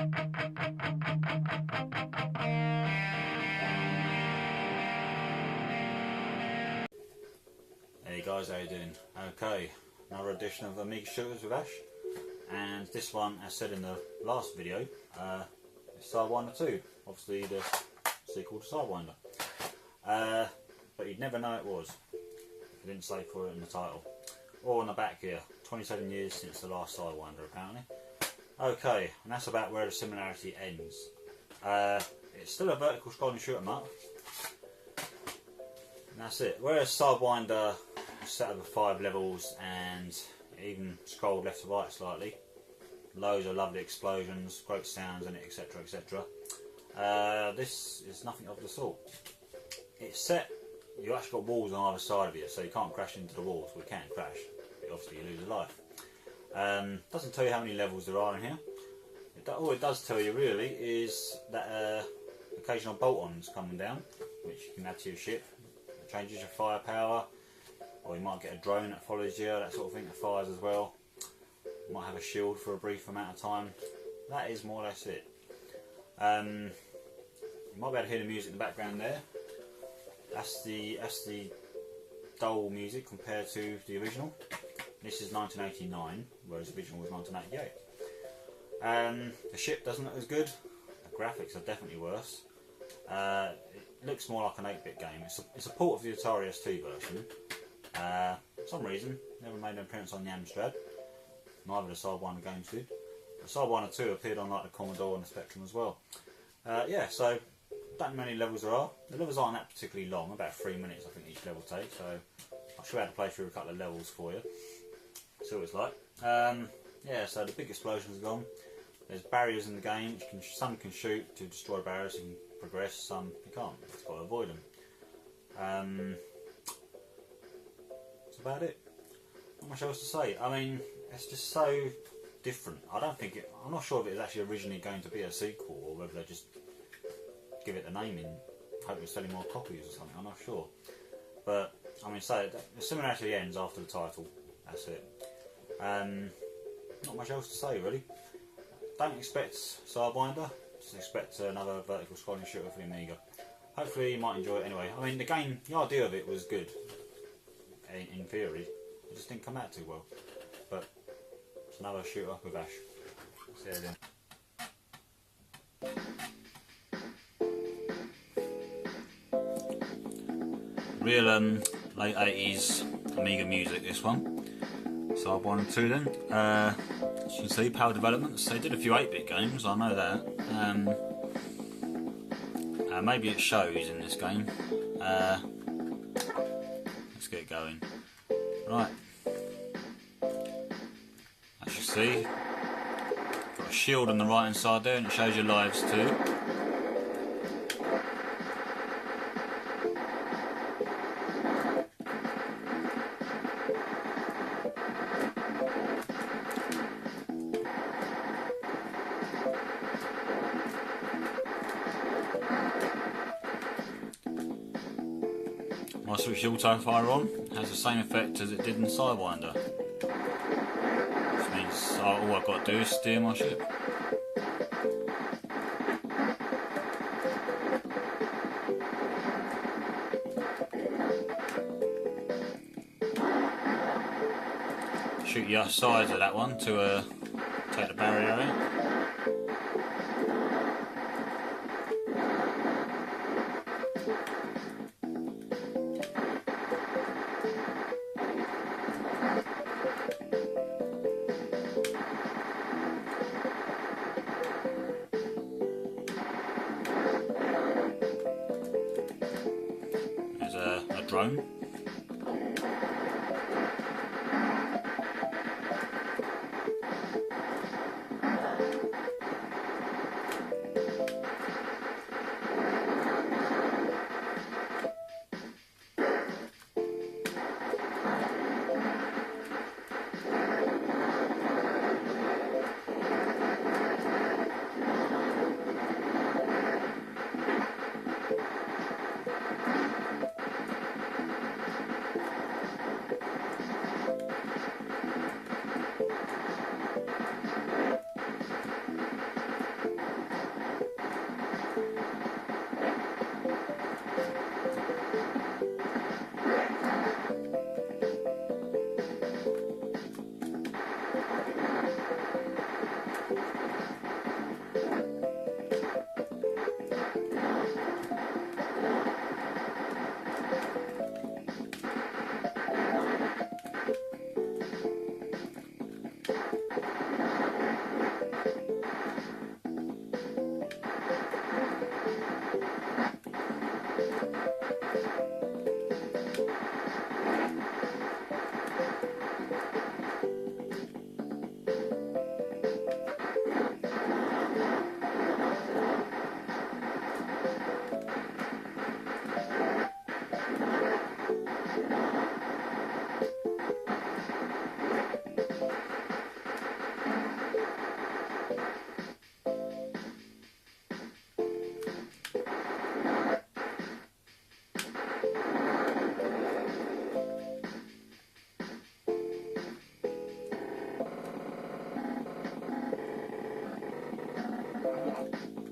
Hey guys, how you doing? Okay, another edition of Amiga Shooters with Ash, and this one, as said in the last video, is SideWinder 2, obviously the sequel to SideWinder. But you'd never know it was if I didn't say for it in the title. Or on the back here, 27 years since the last SideWinder apparently. Okay, and that's about where the similarity ends. It's still a vertical scrolling shoot 'em up, and that's it. Whereas SideWinder set over 5 levels and even scrolled left to right slightly, loads of lovely explosions, great sounds in it, etc, etc. This is nothing of the sort. It's set, you actually got walls on either side of you, so you can't crash into the walls. We can crash, but obviously you lose a life. Doesn't tell you how many levels there are in here. All it does tell you really is that occasional bolt-ons coming down, which you can add to your ship. It changes your firepower, or you might get a drone that follows you, that sort of thing, that fires as well. You might have a shield for a brief amount of time. That is more or less it. You might be able to hear the music in the background there. That's the dull music compared to the original. This is 1989, whereas the original was 1988. The ship doesn't look as good. The graphics are definitely worse. It looks more like an 8-bit game. It's a port of the Atari ST version. For some reason, never made an appearance on the Amstrad. Neither the SideWinder games did. The SideWinder 2 appeared on like the Commodore and the Spectrum as well. Yeah, so don't know how many levels there are. The levels aren't that particularly long, about 3 minutes I think each level takes. So I'll show you how to play through a couple of levels for you. See what it's like. Yeah, so the big explosions are gone. There's barriers in the game, which some can shoot to destroy barriers and progress, some you can't. You've got to avoid them. That's about it. Not much else to say. I mean, it's just so different. I'm not sure if it was actually originally going to be a sequel, or whether they just give it the name in hope it's selling more copies or something. I'm not sure. But I mean, so the similarity ends after the title. That's it. Not much else to say really. Don't expect SideWinder, just expect another vertical scrolling shooter for the Amiga. Hopefully you might enjoy it anyway. I mean, the idea of it was good, in theory. It just didn't come out too well. But it's another shooter with Ash. See you then. Real late 80s Amiga music, this one. SideWinder 2 then. As you can see, Power Developments. They did a few 8-bit games, I know that. Maybe it shows in this game. Let's get going. Right. As you see, got a shield on the right hand side there, and it shows your lives too. I switch the auto fire on, it has the same effect as it did in SideWinder. Which means all I've got to do is steer my ship. Shoot the sides of that one to take the barrier out. A drone. Bye.